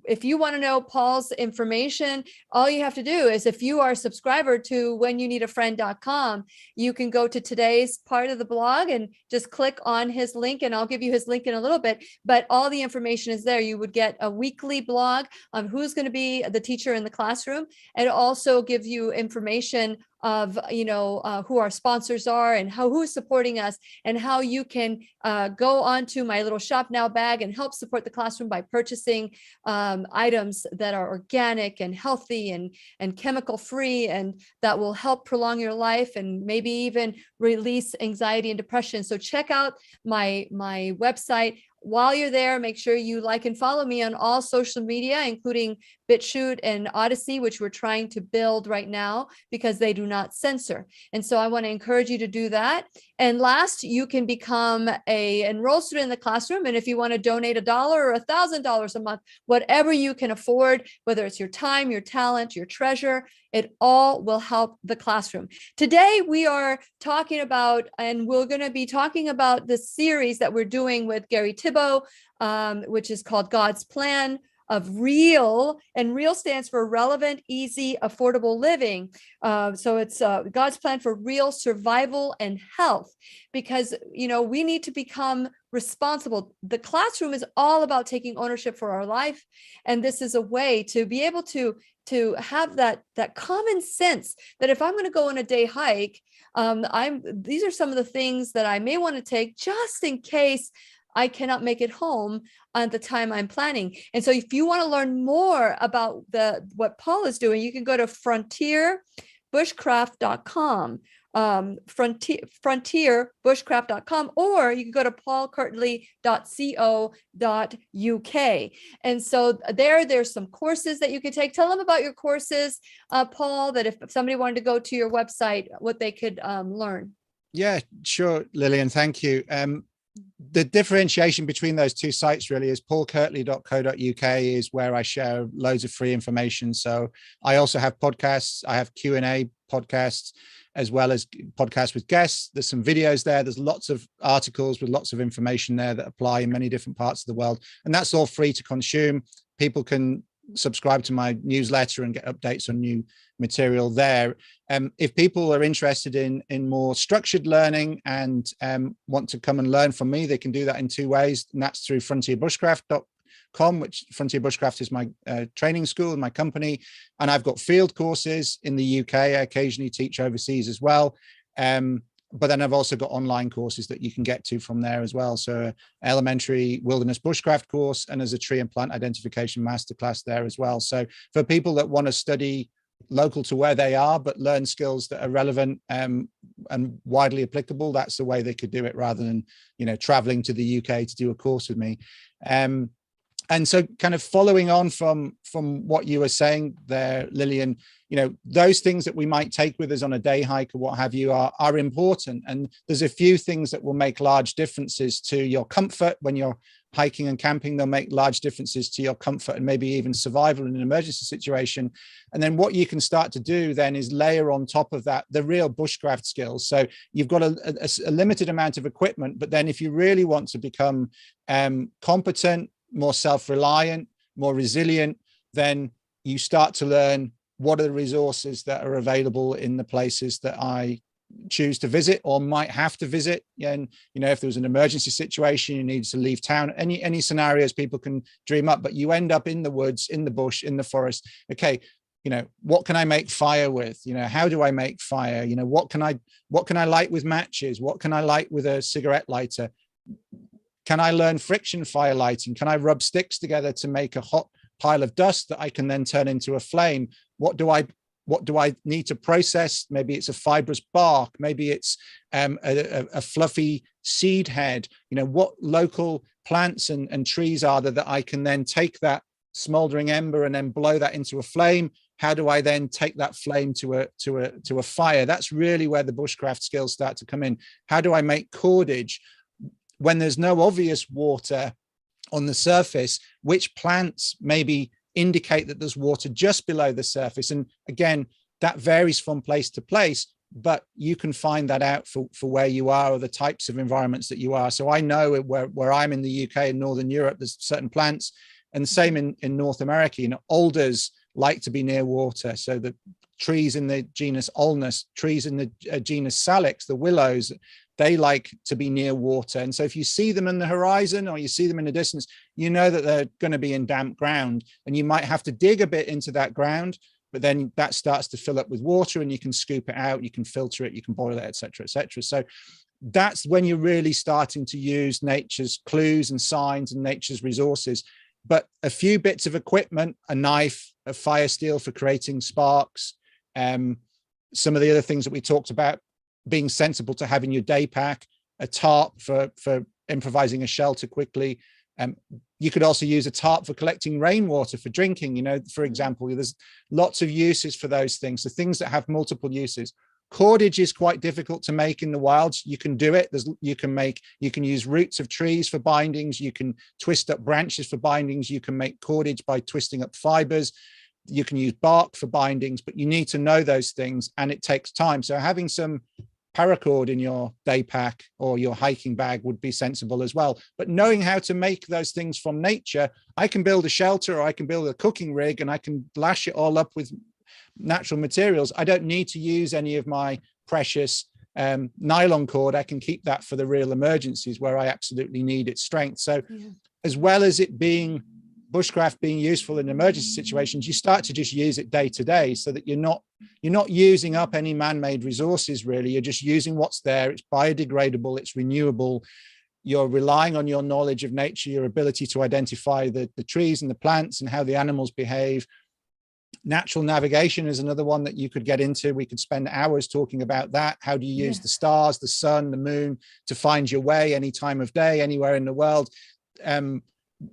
if you want to know Paul's information, all you have to do is, if you are a subscriber to whenyouneedafriend.com, you can go to today's part of the blog and just click on his link, and I'll give you his link in a little bit, but all the information is there. You would get a weekly blog on who's going to be the teacher in the classroom. And it also gives you information of, who our sponsors are and who's supporting us, and how you can go onto my little Shop Now bag and help support the classroom by purchasing items that are organic and healthy and chemical free, and that will help prolong your life and maybe even release anxiety and depression. So check out my website. While you're there, make sure you like and follow me on all social media, including BitChute and Odyssey, which we're trying to build right now because they do not censor. And so I want to encourage you to do that. And last, you can become a enrolled student in the classroom. And if you want to donate $1 or $1,000 a month, whatever you can afford, whether it's your time, your talent, your treasure, it all will help the classroom. Today, we are talking about, and we're going to be talking about the series that we're doing with Gary Thibault, which is called God's Plan of Real, and Real stands for Relevant, Easy, Affordable Living. So it's God's Plan for Real Survival and Health, because, we need to become responsible. The classroom is all about taking ownership for our life. And this is a way to be able to have that common sense that if I'm going to go on a day hike, these are some of the things that I may want to take just in case I cannot make it home at the time I'm planning. And so if you want to learn more about what Paul is doing, you can go to frontierbushcraft.com, frontierbushcraft.com, or you can go to paulkirtley.co.uk. And so there's some courses that you can take. Tell them about your courses, Paul, that if somebody wanted to go to your website, what they could learn. Yeah, sure, Lillian. Thank you. The differentiation between those two sites really is paulkirtley.co.uk is where I share loads of free information. So I also have podcasts. I have Q&A podcasts, as well as podcasts with guests. There's some videos there. There's lots of articles with lots of information there that apply in many different parts of the world. And that's all free to consume. People can subscribe to my newsletter and get updates on new material there. If people are interested in more structured learning and want to come and learn from me, they can do that in two ways. And that's through frontierbushcraft.com, which Frontier Bushcraft is my training school and my company. And I've got field courses in the UK. I occasionally teach overseas as well. But then I've also got online courses that you can get to from there as well. So elementary wilderness bushcraft course, and there's a tree and plant identification masterclass there as well. So for people that want to study local to where they are, but learn skills that are relevant and widely applicable, that's the way they could do it, rather than, traveling to the UK to do a course with me. And so kind of following on from what you were saying there, Lillian, those things that we might take with us on a day hike or what have you are important. And there's a few things that will make large differences to your comfort when you're hiking and camping. They'll make large differences to your comfort and maybe even survival in an emergency situation. And then what you can start to do then is layer on top of that the real bushcraft skills. So you've got a limited amount of equipment, but then if you really want to become competent, more self-reliant, more resilient, then you start to learn what are the resources that are available in the places that I choose to visit or might have to visit. And, if there was an emergency situation, you need to leave town, any scenarios people can dream up, but you end up in the woods, in the bush, in the forest. Okay, what can I make fire with? How do I make fire? What can I light with matches? What can I light with a cigarette lighter? Can I learn friction fire lighting? Can I rub sticks together to make a hot pile of dust that I can then turn into a flame? What do I need to process? Maybe it's a fibrous bark. Maybe it's a fluffy seed head. What local plants and trees are there that I can then take that smoldering ember and then blow that into a flame? How do I then take that flame to a fire? That's really where the bushcraft skills start to come in. How do I make cordage? When there's no obvious water on the surface, which plants maybe indicate that there's water just below the surface? And again, that varies from place to place, but you can find that out for where you are or the types of environments that you are. So I know where I'm in the UK and Northern Europe, there's certain plants, and the same in North America. Alders like to be near water. So the trees in the genus Ulmus, trees in the genus Salix, the willows, they like to be near water. And so if you see them in the horizon or you see them in the distance, you know that they're going to be in damp ground, and you might have to dig a bit into that ground, but then that starts to fill up with water and you can scoop it out, you can filter it, you can boil it, etc., etc. So that's when you're really starting to use nature's clues and signs and nature's resources. But a few bits of equipment, a knife, a fire steel for creating sparks, some of the other things that we talked about, being sensible to have in your day pack, a tarp for improvising a shelter quickly. You could also use a tarp for collecting rainwater for drinking, for example. There's lots of uses for those things, the things that have multiple uses. Cordage is quite difficult to make in the wilds. You can do it. You can use roots of trees for bindings. You can twist up branches for bindings. You can make cordage by twisting up fibers. You can use bark for bindings, but you need to know those things, and it takes time. So having some paracord in your day pack or your hiking bag would be sensible as well. But knowing how to make those things from nature, I can build a shelter or I can build a cooking rig and I can lash it all up with natural materials. I don't need to use any of my precious nylon cord. I can keep that for the real emergencies where I absolutely need its strength. So as well as it being bushcraft being useful in emergency situations, you start to just use it day to day, so that you're not using up any man-made resources really. You're just using what's there. It's biodegradable, it's renewable. You're relying on your knowledge of nature, your ability to identify the trees and the plants and how the animals behave. Natural navigation is another one that you could get into. We could spend hours talking about that. How do you use the stars, the sun, the moon to find your way any time of day, anywhere in the world?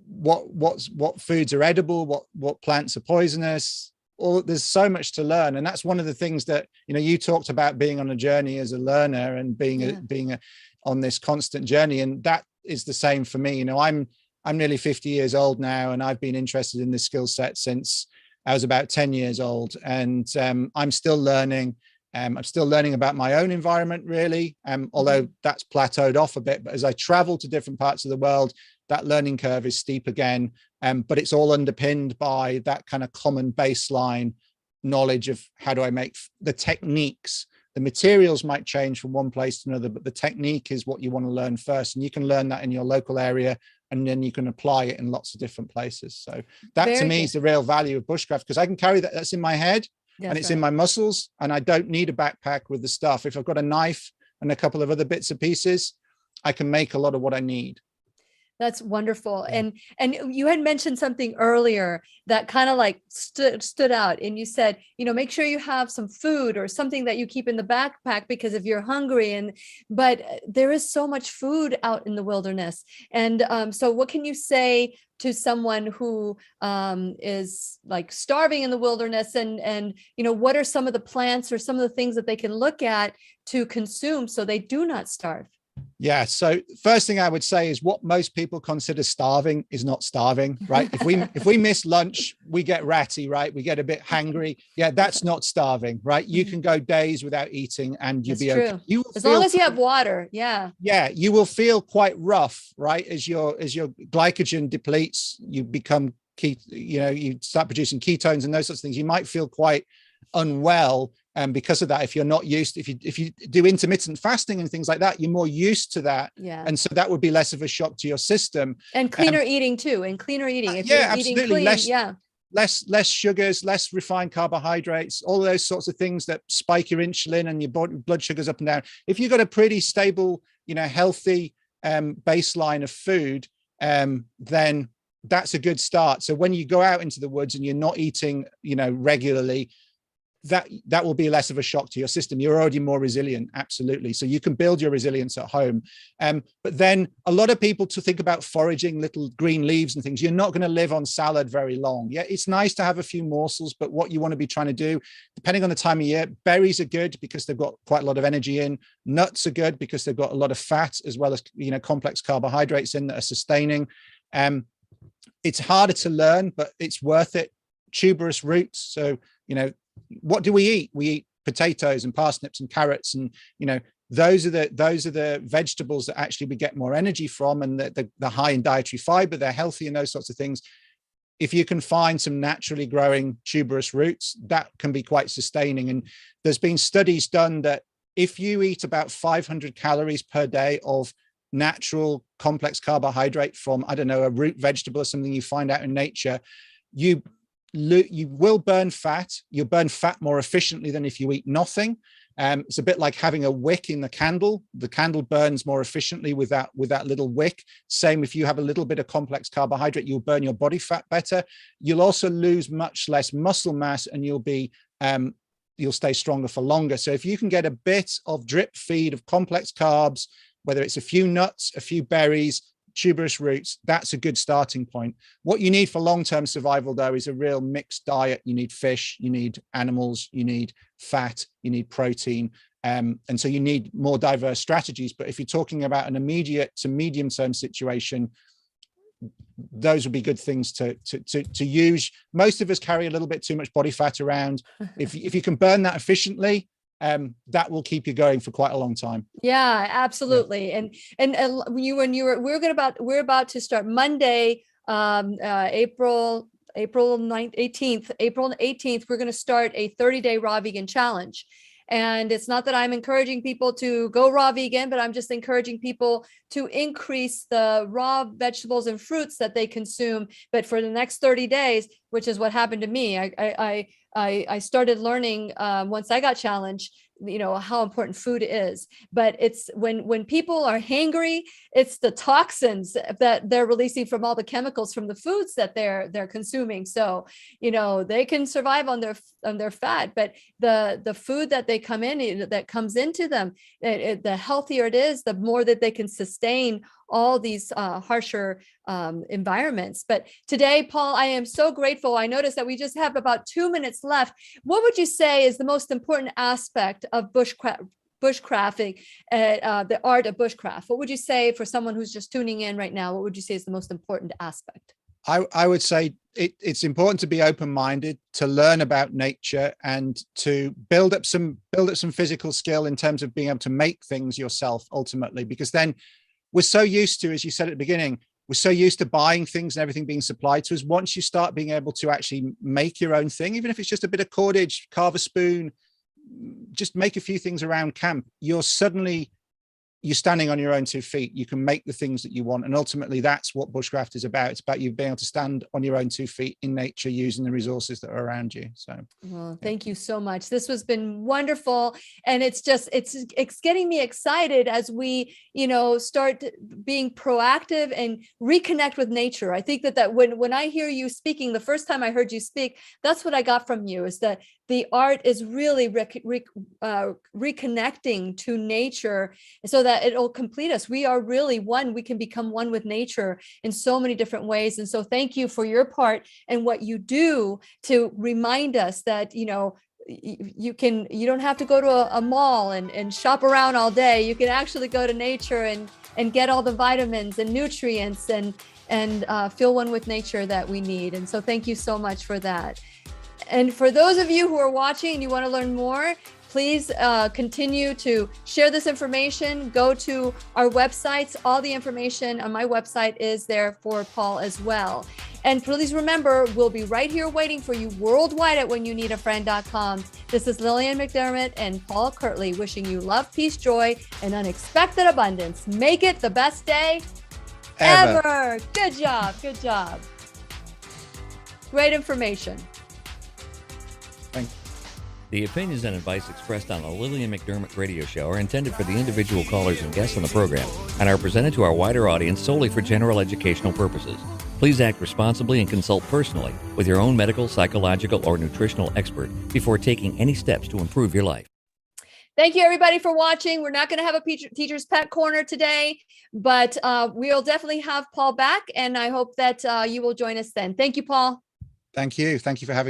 What foods are edible? What plants are poisonous? There's so much to learn, and that's one of the things that you talked about, being on a journey as a learner and being on this constant journey, and that is the same for me. I'm nearly 50 years old now, and I've been interested in this skill set since I was about 10 years old, and I'm still learning. I'm still learning about my own environment, really, although that's plateaued off a bit. But as I travel to different parts of the world, that learning curve is steep again, but it's all underpinned by that kind of common baseline knowledge of how do I make the techniques. The materials might change from one place to another, but the technique is what you want to learn first, and you can learn that in your local area, and then you can apply it in lots of different places. So that to me is the real value of bushcraft, because I can carry that's in my head, and it's in my muscles, and I don't need a backpack with the stuff. If I've got a knife and a couple of other bits and pieces, I can make a lot of what I need. That's wonderful. And you had mentioned something earlier that kind of like stood out. And you said, make sure you have some food or something that you keep in the backpack, because if you're hungry, but there is so much food out in the wilderness. And so what can you say to someone who is like starving in the wilderness, and what are some of the plants or some of the things that they can look at to consume so they do not starve? Yeah. So first thing I would say is what most people consider starving is not starving, right? If we miss lunch, we get ratty, right? We get a bit hangry. Yeah, that's not starving, right? You can go days without eating and you'll be okay. As long as you have water. Yeah. Yeah. You will feel quite rough, right? As your glycogen depletes, you become you start producing ketones and those sorts of things. You might feel quite unwell. And because of that, if you're not used, if you do intermittent fasting and things like that, you're more used to that. Yeah. And so that would be less of a shock to your system. And cleaner eating too, and cleaner eating. If you're absolutely. Clean, less sugars, less refined carbohydrates, all of those sorts of things that spike your insulin and your blood sugars up and down. If you've got a pretty stable, healthy baseline of food, then that's a good start. So when you go out into the woods and you're not eating, regularly, that will be less of a shock to your system. You're already more resilient. Absolutely. So you can build your resilience at home. But then a lot of people to think about foraging little green leaves and things. You're not going to live on salad very long. Yeah, it's nice to have a few morsels, but what you want to be trying to do, depending on the time of year, berries are good because they've got quite a lot of energy in. Nuts are good because they've got a lot of fat as well as, complex carbohydrates in that are sustaining. It's harder to learn, but it's worth it. Tuberous roots. So, what do we eat? We eat potatoes and parsnips and carrots, and those are the vegetables that actually we get more energy from, and the high in dietary fiber. They're healthy and those sorts of things. If you can find some naturally growing tuberous roots, that can be quite sustaining. And there's been studies done that if you eat about 500 calories per day of natural complex carbohydrate from, I don't know, a root vegetable or something you find out in nature, you will burn fat. You'll burn fat more efficiently than if you eat nothing. It's a bit like having a wick in the candle. The candle burns more efficiently with that little wick. Same if you have a little bit of complex carbohydrate, you'll burn your body fat better. You'll also lose much less muscle mass, and you'll stay stronger for longer. So if you can get a bit of drip feed of complex carbs, whether it's a few nuts, a few berries, tuberous roots, that's a good starting point. What you need for long-term survival, though, is a real mixed diet. You need fish, you need animals, you need fat, you need protein. And so you need more diverse strategies. But if you're talking about an immediate to medium-term situation, those would be good things to use. Most of us carry a little bit too much body fat around. If you can burn that efficiently, that will keep you going for quite a long time. Yeah, absolutely. Yeah. And we're about to start Monday, April 18th, we're going to start a 30-day raw vegan challenge. And it's not that I'm encouraging people to go raw vegan, but I'm just encouraging people to increase the raw vegetables and fruits that they consume. But for the next 30 days, which is what happened to me, I started learning once I got challenged how important food is. But it's when people are hangry, it's the toxins that they're releasing from all the chemicals from the foods that they're consuming. So they can survive on their fat, but the food that they that comes into them, the healthier it is, the more that they can sustain all these harsher environments. But today, Paul, I am so grateful. I noticed that we just have about 2 minutes left. What would you say is the most important aspect of bushcrafting, the art of bushcraft? What would you say for someone who's just tuning in right now? What would you say is the most important aspect? I would say it's important to be open-minded, to learn about nature, and to build up some physical skill in terms of being able to make things yourself ultimately, because then we're so used to, as you said at the beginning, we're so used to buying things and everything being supplied to us. Once you start being able to actually make your own thing, even if it's just a bit of cordage, carve a spoon, just make a few things around camp, you're standing on your own 2 feet. You can make the things that you want. And ultimately, that's what bushcraft is about. It's about you being able to stand on your own 2 feet in nature, using the resources that are around you. So, well, thank you so much. This has been wonderful. And it's getting me excited as we, start being proactive and reconnect with nature. I think that when I hear you speaking, the first time I heard you speak, that's what I got from you, is that the art is really reconnecting to nature so that it'll complete us. We are really one. We can become one with nature in so many different ways. And so thank you for your part and what you do to remind us that, you don't have to go to a mall and shop around all day. You can actually go to nature and get all the vitamins and nutrients and feel one with nature that we need. And so thank you so much for that. And for those of you who are watching and you want to learn more, please continue to share this information. Go to our websites. All the information on my website is there for Paul as well. And please remember, we'll be right here waiting for you worldwide at whenyounneedafriend.com. This is Lillian McDermott and Paul Kirtley wishing you love, peace, joy, and unexpected abundance. Make it the best day ever. Good job. Good job. Great information. The opinions and advice expressed on the Lillian McDermott radio show are intended for the individual callers and guests on the program and are presented to our wider audience solely for general educational purposes. Please act responsibly and consult personally with your own medical, psychological, or nutritional expert before taking any steps to improve your life. Thank you, everybody, for watching. We're not going to have a Teacher's Pet Corner today, but we'll definitely have Paul back, and I hope that you will join us then. Thank you, Paul. Thank you. Thank you for having